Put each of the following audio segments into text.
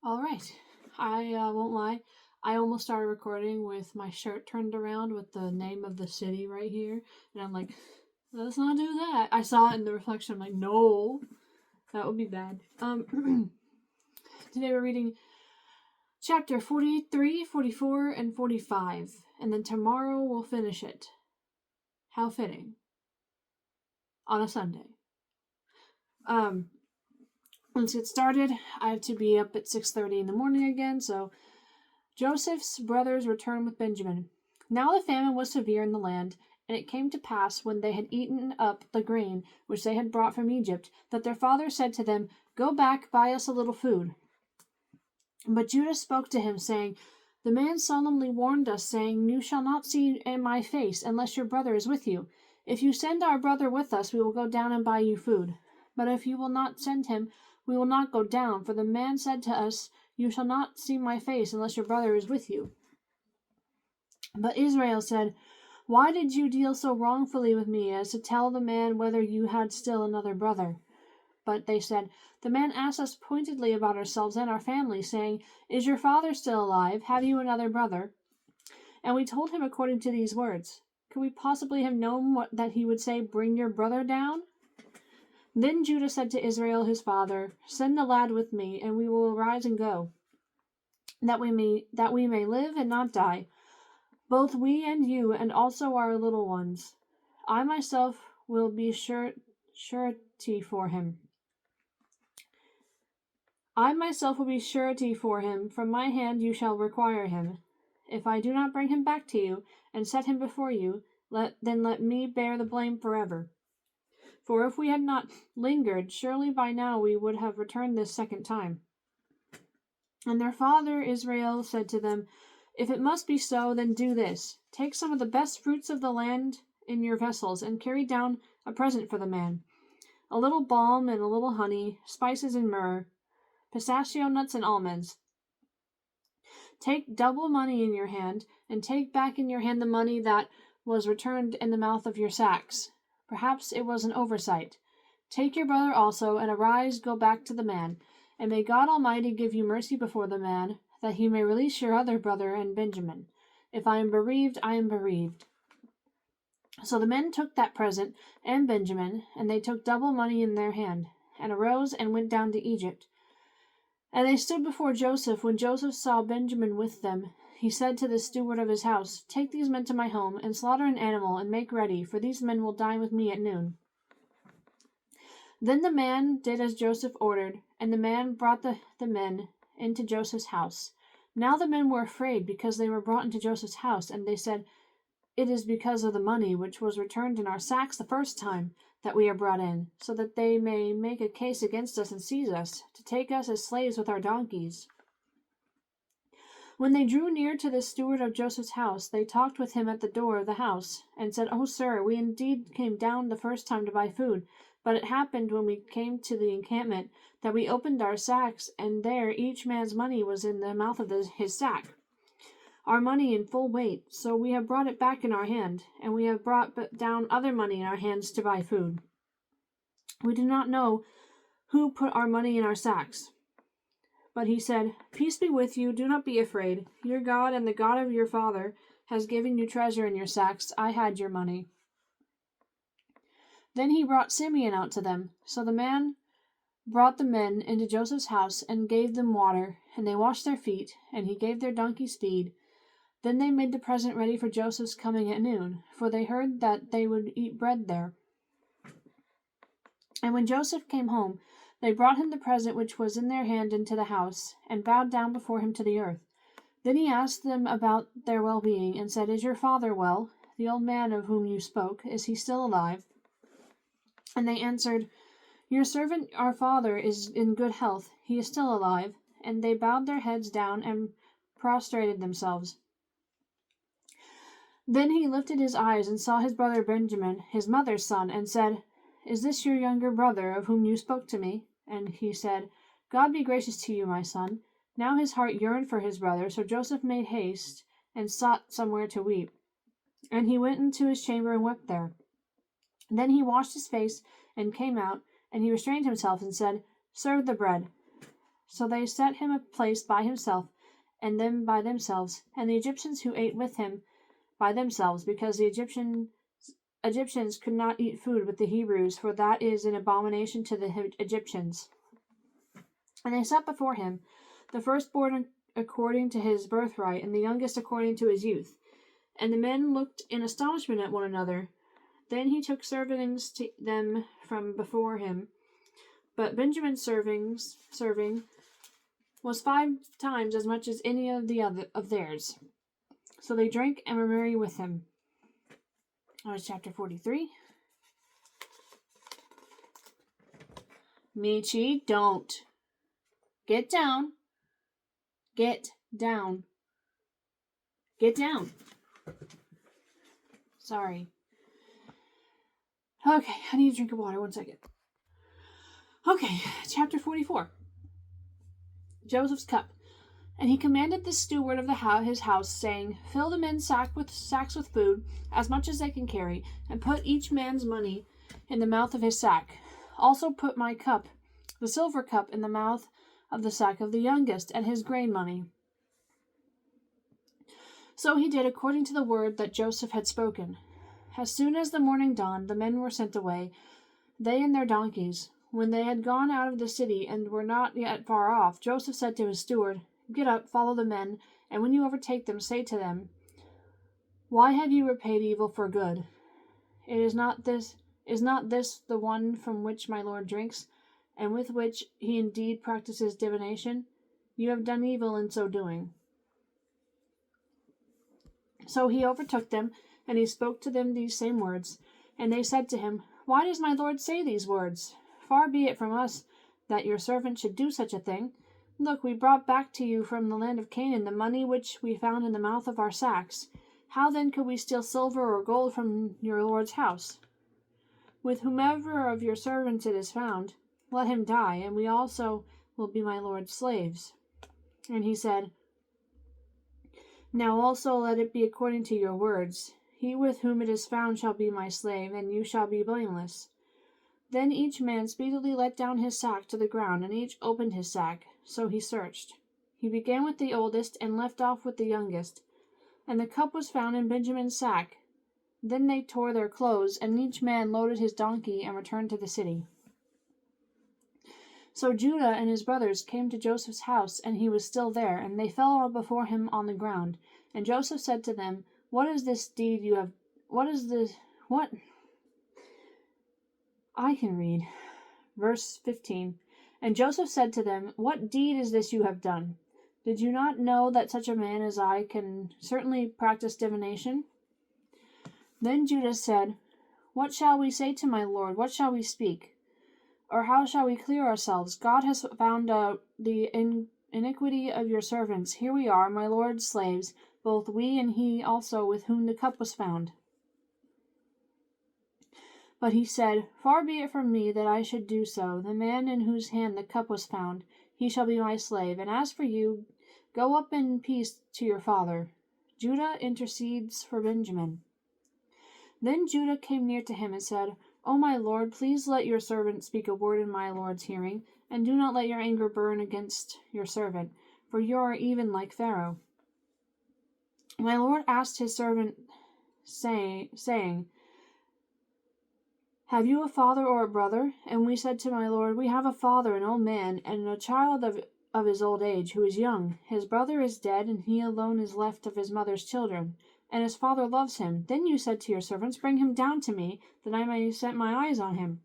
All right. I won't lie. I almost started recording with my shirt turned around with the name of the city right here. And I'm like, let's not do that. I saw it in the reflection. I'm like, no, that would be bad. Today we're reading chapter 43, 44, and 45. And then tomorrow we'll finish it. How fitting. On a Sunday. Let's get started. I have to be up at 6:30 in the morning again, so Joseph's brothers returned with Benjamin. Now the famine was severe in the land, and it came to pass, when they had eaten up the grain which they had brought from Egypt, that their father said to them, Go back, buy us a little food. But Judah spoke to him, saying, The man solemnly warned us, saying, You shall not see my face, unless your brother is with you. If you send our brother with us, we will go down and buy you food. But if you will not send him, we will not go down, for the man said to us, You shall not see my face unless your brother is with you. But Israel said, Why did you deal so wrongfully with me as to tell the man whether you had still another brother? But they said, The man asked us pointedly about ourselves and our family, saying, Is your father still alive? Have you another brother? And we told him according to these words. Could we possibly have known that he would say, Bring your brother down? Then Judah said to Israel his father, Send the lad with me, and we will arise and go, that we may live and not die, both we and you, and also our little ones. I myself will be surety for him. From my hand you shall require him. If I do not bring him back to you, and set him before you, then let me bear the blame forever. For if we had not lingered, surely by now we would have returned this second time. And their father Israel said to them, If it must be so, then do this. Take some of the best fruits of the land in your vessels, and carry down a present for the man. A little balm and a little honey, spices and myrrh, pistachio nuts and almonds. Take double money in your hand, and take back in your hand the money that was returned in the mouth of your sacks. Perhaps it was an oversight. Take your brother also, and arise, go back to the man. And may God Almighty give you mercy before the man, that he may release your other brother and Benjamin. If I am bereaved, I am bereaved. So the men took that present, and Benjamin, and they took double money in their hand, and arose and went down to Egypt. And they stood before Joseph. When Joseph saw Benjamin with them, he said to the steward of his house, Take these men to my home, and slaughter an animal, and make ready, for these men will dine with me at noon. Then the man did as Joseph ordered, and the man brought the men into Joseph's house. Now the men were afraid, because they were brought into Joseph's house, and they said, It is because of the money which was returned in our sacks the first time that we are brought in, so that they may make a case against us and seize us, to take us as slaves with our donkeys. When they drew near to the steward of Joseph's house, they talked with him at the door of the house, and said, Oh, sir, we indeed came down the first time to buy food, but it happened when we came to the encampment that we opened our sacks, and there each man's money was in the mouth of his sack, our money in full weight. So we have brought it back in our hand, and we have brought down other money in our hands to buy food. We do not know who put our money in our sacks. But he said, Peace be with you, do not be afraid. Your God and the God of your father has given you treasure in your sacks. I had your money. Then he brought Simeon out to them. So the man brought the men into Joseph's house and gave them water, and they washed their feet, and he gave their donkeys feed. Then they made the present ready for Joseph's coming at noon, for they heard that they would eat bread there. And when Joseph came home, they brought him the present which was in their hand into the house, and bowed down before him to the earth. Then he asked them about their well-being, and said, Is your father well? The old man of whom you spoke, is he still alive? And they answered, Your servant our father is in good health, he is still alive. And they bowed their heads down and prostrated themselves. Then he lifted his eyes and saw his brother Benjamin, his mother's son, and said, Is this your younger brother of whom you spoke to me? And he said, God be gracious to you, my son. Now his heart yearned for his brother, so Joseph made haste and sought somewhere to weep. And he went into his chamber and wept there. Then he washed his face and came out, and he restrained himself and said, Serve the bread. So they set him a place by himself, and them by themselves, and the Egyptians who ate with him by themselves, because the Egyptians could not eat food with the Hebrews, for that is an abomination to the Egyptians. And they set before him the firstborn according to his birthright, and the youngest according to his youth. And the men looked in astonishment at one another. Then he took servings to them from before him. But Benjamin's serving was 5 times as much as any of the other of theirs. So they drank and were merry with him. That was chapter 43. Michi, don't. Get down. Get down. Get down. Sorry. Okay, I need a drink of water. 1 second. Okay, chapter 44. Joseph's cup. And he commanded the steward of his house, saying, Fill the men's sacks with food, as much as they can carry, and put each man's money in the mouth of his sack. Also put my cup, the silver cup, in the mouth of the sack of the youngest, and his grain money. So he did according to the word that Joseph had spoken. As soon as the morning dawned, the men were sent away, they and their donkeys. When they had gone out of the city and were not yet far off, Joseph said to his steward, Get up, follow the men, and when you overtake them, say to them, Why have you repaid evil for good? Is not this the one from which my Lord drinks, and with which he indeed practices divination? You have done evil in so doing. So he overtook them, and he spoke to them these same words. And they said to him, Why does my Lord say these words? Far be it from us that your servant should do such a thing. Look, we brought back to you from the land of Canaan the money which we found in the mouth of our sacks. How then could we steal silver or gold from your Lord's house? With whomever of your servants it is found, let him die, and we also will be my Lord's slaves. And he said, Now also let it be according to your words. He with whom it is found shall be my slave, and you shall be blameless. Then each man speedily let down his sack to the ground, and each opened his sack. So he searched. He began with the oldest, and left off with the youngest. And the cup was found in Benjamin's sack. Then they tore their clothes, and each man loaded his donkey, and returned to the city. So Judah and his brothers came to Joseph's house, and he was still there, and they fell before him on the ground. And Joseph said to them, What is this deed you have... What is this... What? I can read. Verse 15. And Joseph said to them, What deed is this you have done? Did you not know that such a man as I can certainly practice divination? Then Judah said, What shall we say to my Lord? What shall we speak? Or how shall we clear ourselves? God has found out the iniquity of your servants. Here we are, my Lord's slaves, both we and he also with whom the cup was found. But he said, Far be it from me that I should do so. The man in whose hand the cup was found, he shall be my slave. And as for you, go up in peace to your father. Judah intercedes for Benjamin. Then Judah came near to him and said, O my Lord, please let your servant speak a word in my Lord's hearing, and do not let your anger burn against your servant, for you are even like Pharaoh. My Lord asked his servant, saying, Have you a father or a brother? And we said to my Lord, We have a father, an old man, and a child of his old age, who is young. His brother is dead, and he alone is left of his mother's children, and his father loves him. Then you said to your servants, Bring him down to me, that I may set my eyes on him.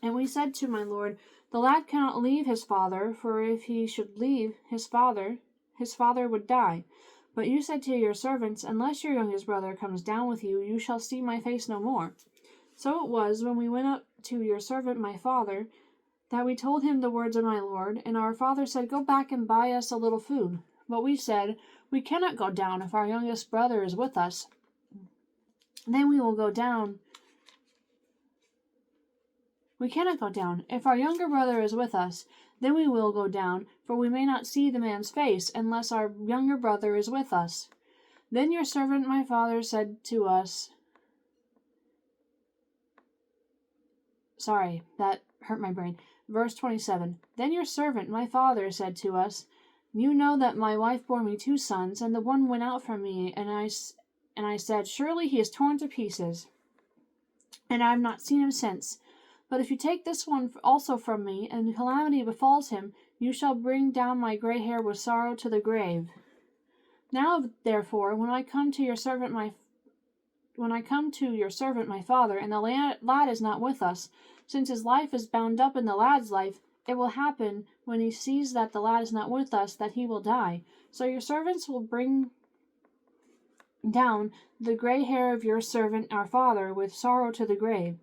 And we said to my Lord, The lad cannot leave his father, for if he should leave his father would die. But you said to your servants, Unless your youngest brother comes down with you, you shall see my face no more. So it was, when we went up to your servant my father, that we told him the words of my Lord, and our father said, Go back and buy us a little food. But we said, We cannot go down if our youngest brother is with us. Then we will go down. We cannot go down. If our younger brother is with us, then we will go down, for we may not see the man's face, unless our younger brother is with us. Then your servant my father said to us, Sorry, that hurt my brain. Verse 27. Then your servant, my father, said to us, You know that my wife bore me 2 sons, and the one went out from me, and I said, Surely he is torn to pieces, and I have not seen him since. But if you take this one also from me, and calamity befalls him, you shall bring down my gray hair with sorrow to the grave. Now, therefore, when I come to your servant my father, and the lad is not with us, since his life is bound up in the lad's life, it will happen, when he sees that the lad is not with us, that he will die. So your servants will bring down the gray hair of your servant our father with sorrow to the grave.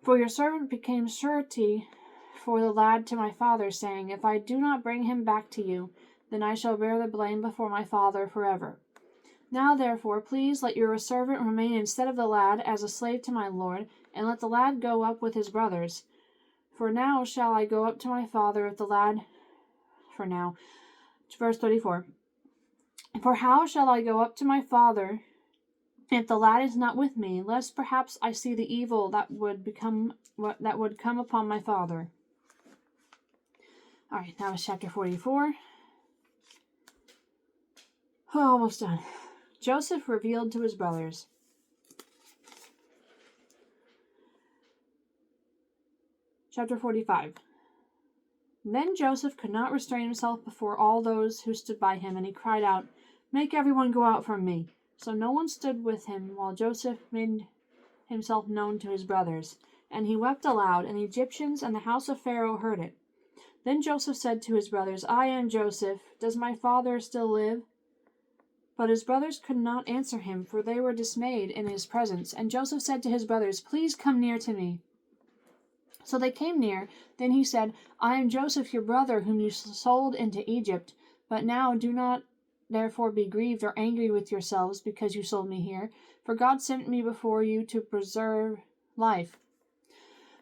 For your servant became surety for the lad to my father, saying, If I do not bring him back to you, then I shall bear the blame before my father forever. Now therefore, please let your servant remain instead of the lad as a slave to my lord, and let the lad go up with his brothers. For now shall I go up to my father if the lad... For now. Verse 34. For how shall I go up to my father if the lad is not with me, lest perhaps I see the evil that would come upon my father. All right, that was chapter 44. Oh, almost done. Joseph revealed to his brothers. Chapter 45. Then Joseph could not restrain himself before all those who stood by him, and he cried out, Make everyone go out from me. So no one stood with him while Joseph made himself known to his brothers. And he wept aloud, and the Egyptians and the house of Pharaoh heard it. Then Joseph said to his brothers, I am Joseph. Does my father still live? But his brothers could not answer him, for they were dismayed in his presence. And Joseph said to his brothers, Please come near to me. So they came near. Then he said, I am Joseph your brother, whom you sold into Egypt. But now do not therefore be grieved or angry with yourselves because you sold me here. For God sent me before you to preserve life.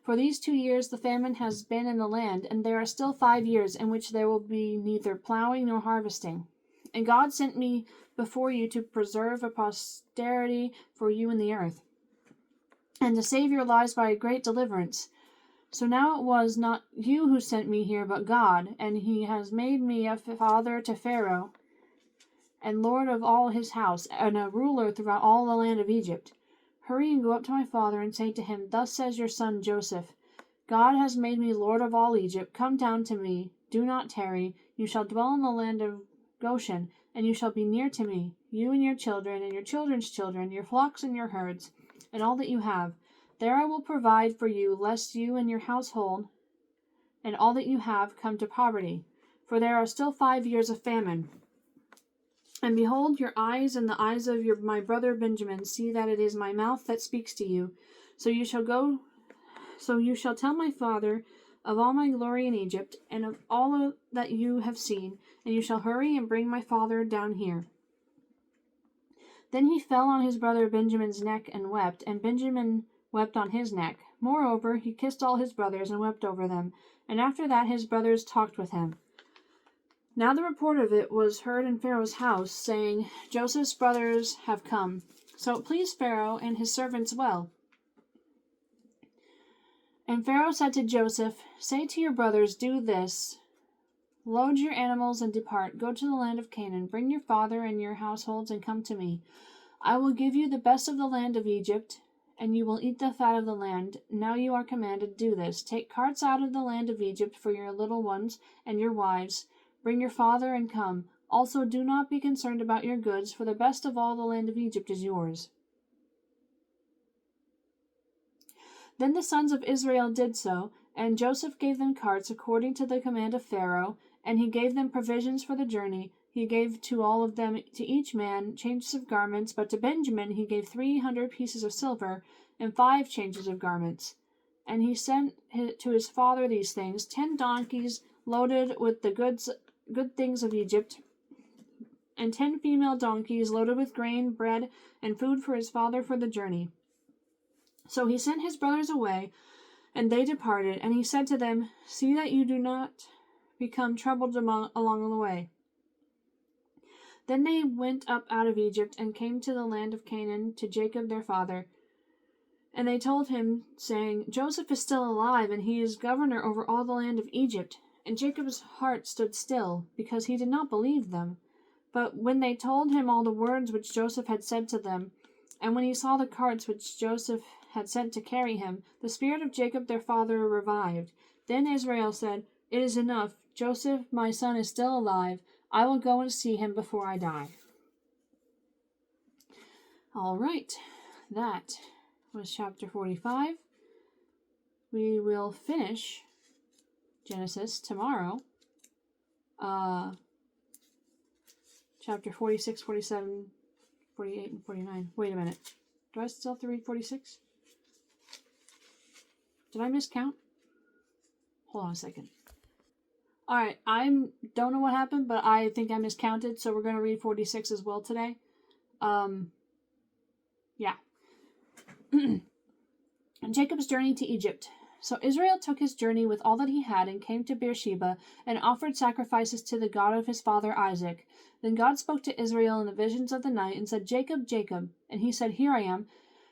For these 2 years the famine has been in the land, and there are still 5 years in which there will be neither plowing nor harvesting. And God sent me before you to preserve a posterity for you in the earth, and to save your lives by a great deliverance. So now it was not you who sent me here, but God, and he has made me a father to Pharaoh, and lord of all his house, and a ruler throughout all the land of Egypt. Hurry and go up to my father, and say to him, Thus says your son Joseph, God has made me lord of all Egypt. Come down to me, do not tarry. You shall dwell in the land of Goshen, and you shall be near to me, you and your children, and your children's children, your flocks and your herds, and all that you have. There I will provide for you, lest you and your household and all that you have come to poverty. For there are still 5 years of famine. And behold, your eyes and the eyes of my brother Benjamin see that it is my mouth that speaks to you. So you shall tell my father of all my glory in Egypt, and of all that you have seen, and you shall hurry and bring my father down here. Then he fell on his brother Benjamin's neck and wept, and Benjamin wept on his neck. Moreover, he kissed all his brothers and wept over them. And after that his brothers talked with him. Now the report of it was heard in Pharaoh's house, saying, Joseph's brothers have come. So it pleased Pharaoh and his servants well. And Pharaoh said to Joseph, Say to your brothers, Do this. Load your animals and depart. Go to the land of Canaan. Bring your father and your households and come to me. I will give you the best of the land of Egypt, and you will eat the fat of the land. Now you are commanded, do this. Take carts out of the land of Egypt for your little ones and your wives. Bring your father and come. Also do not be concerned about your goods, for the best of all the land of Egypt is yours. Then the sons of Israel did so, and Joseph gave them carts according to the command of Pharaoh, and he gave them provisions for the journey. He gave to all of them, to each man, changes of garments, but to Benjamin he gave 300 pieces of silver and 5 changes of garments. And he sent to his father these things, 10 donkeys loaded with the good things of Egypt, and 10 female donkeys loaded with grain, bread, and food for his father for the journey. So he sent his brothers away, and they departed, and he said to them, See that you do not become troubled along the way. Then they went up out of Egypt, and came to the land of Canaan, to Jacob their father. And they told him, saying, Joseph is still alive, and he is governor over all the land of Egypt. And Jacob's heart stood still, because he did not believe them. But when they told him all the words which Joseph had said to them, and when he saw the carts which Joseph had sent to carry him, the spirit of Jacob their father revived. Then Israel said, It is enough. Joseph, my son, is still alive. I will go and see him before I die. All right, that was chapter 45. We will finish Genesis tomorrow. Chapter 46, 47, 48, and 49. Wait a minute. Do I still have to read 46? Did I miscount? Hold on a second. Alright, I don't know what happened, but I think I miscounted, so we're going to read 46 as well today. Yeah. Jacob's journey to Egypt. So Israel took his journey with all that he had and came to Beersheba and offered sacrifices to the God of his father Isaac. Then God spoke to Israel in the visions of the night and said, Jacob, Jacob. And he said, Here I am.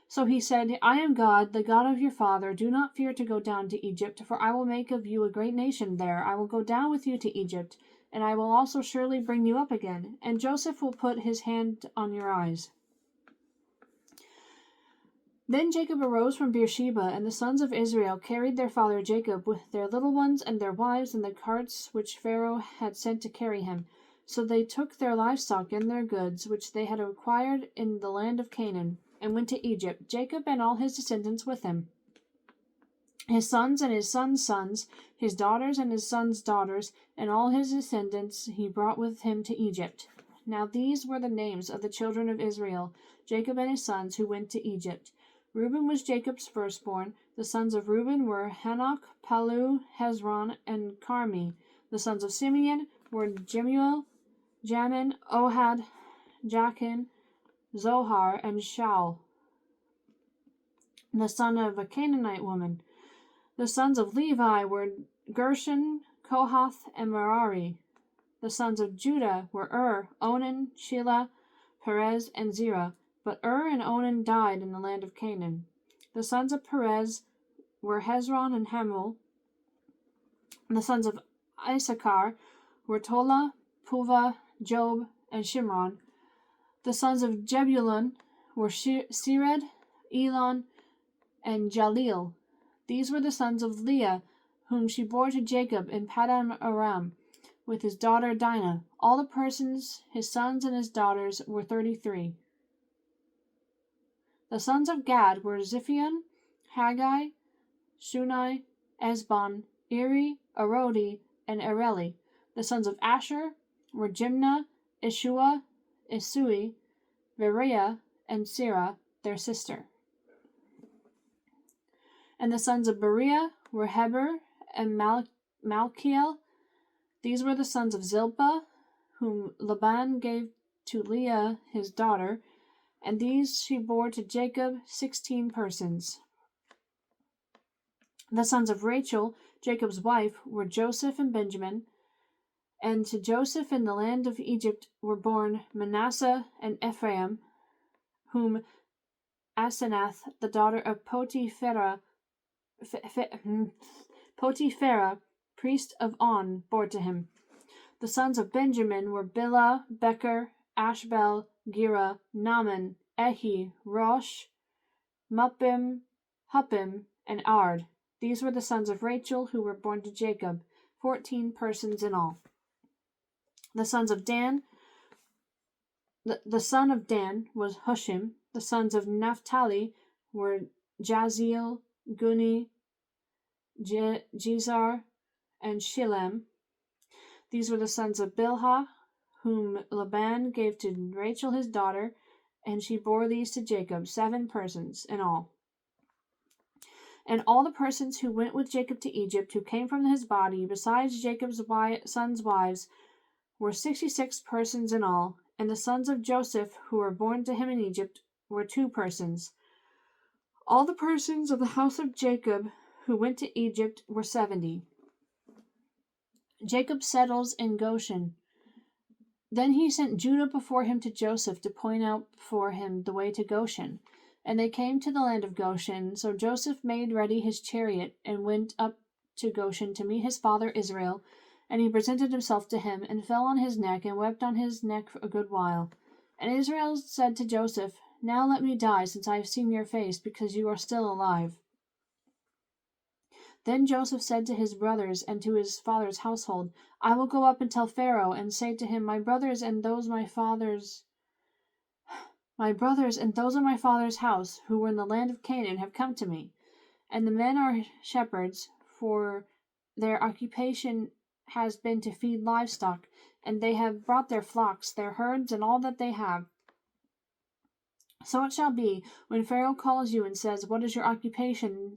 So he said, I am God, the God of your father. Do not fear to go down to Egypt, for I will make of you a great nation there. I will go down with you to Egypt, and I will also surely bring you up again. And Joseph will put his hand on your eyes. Then Jacob arose from Beersheba, and the sons of Israel carried their father Jacob with their little ones and their wives in the carts which Pharaoh had sent to carry him. So they took their livestock and their goods, which they had acquired in the land of Canaan, and went to Egypt, Jacob and all his descendants with him. His sons and his sons' sons, his daughters and his sons' daughters, and all his descendants he brought with him to Egypt. Now these were the names of the children of Israel, Jacob and his sons, who went to Egypt. Reuben was Jacob's firstborn. The sons of Reuben were Hanok, Palu, Hezron, and Carmi. The sons of Simeon were Jemuel, Jamin, Ohad, Jachin, Zohar, and Shaul, the son of a Canaanite woman. The sons of Levi were Gershon, Kohath, and Merari. The sons of Judah were Onan, Shelah, Perez, and Zerah. But and Onan died in the land of Canaan. The sons of Perez were Hezron and Hamul. The sons of Issachar were Tola, Puvah, Job, and Shimron. The sons of Jebulun were Sered, Elon, and Jalil. These were the sons of Leah, whom she bore to Jacob in Paddan Aram, with his daughter Dinah. All the persons, his sons and his daughters, were 33. The sons of Gad were Ziphion, Haggai, Shunai, Esbon, Eri, Arodi, and Areli. The sons of Asher were Jimnah, Ishua, Isui, Veriah, and Sirah, their sister. And the sons of Beriah were Heber and Malchiel. These were the sons of Zilpah, whom Laban gave to Leah his daughter, and these she bore to Jacob 16 persons. The sons of Rachel, Jacob's wife, were Joseph and Benjamin, and to Joseph in the land of Egypt were born Manasseh and Ephraim, whom Asenath, the daughter of Potipherah, priest of On, bore to him. The sons of Benjamin were Bilhah, Becher, Ashbel, Gera, Naaman, Ehi, Rosh, Muppim, Huppim, and Ard. These were the sons of Rachel who were born to Jacob, 14 persons in all. The sons of Dan, the son of Dan was Hushim. The sons of Naphtali were Jaziel, Guni, Jezar, and Shillem. These were the sons of Bilhah, whom Laban gave to Rachel his daughter, and she bore these to Jacob, 7 persons in all. And all the persons who went with Jacob to Egypt, who came from his body, besides Jacob's sons' wives, were 66 persons in all. And the sons of Joseph, who were born to him in Egypt, were 2 persons. All the persons of the house of Jacob who went to Egypt were 70. Jacob settles in Goshen. Then he sent Judah before him to Joseph to point out for him the way to Goshen. And they came to the land of Goshen. So Joseph made ready his chariot and went up to Goshen to meet his father Israel. And he presented himself to him, and fell on his neck, and wept on his neck a good while. And Israel said to Joseph, Now let me die, since I have seen your face, because you are still alive. Then Joseph said to his brothers and to his father's household, I will go up and tell Pharaoh, and say to him, My brothers and those of my father's house, who were in the land of Canaan, have come to me. And the men are shepherds, for their occupation has been to feed livestock, and they have brought their flocks, their herds, and all that they have. So it shall be, when Pharaoh calls you and says, What is your occupation?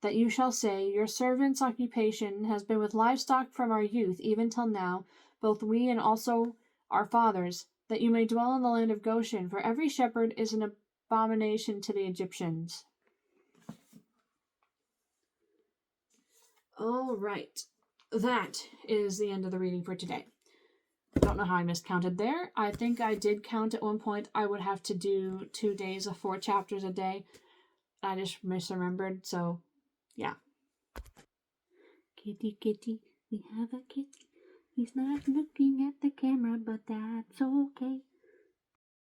That you shall say, Your servant's occupation has been with livestock from our youth even till now, both we and also our fathers, that you may dwell in the land of Goshen, for every shepherd is an abomination to the Egyptians. All right, that is the end of the reading for today. I don't know how I miscounted there. I think I did count at one point I would have to do 2 days of 4 chapters a day. I just misremembered, so yeah. Kitty, kitty, we have a kitty. He's not looking at the camera, but that's okay.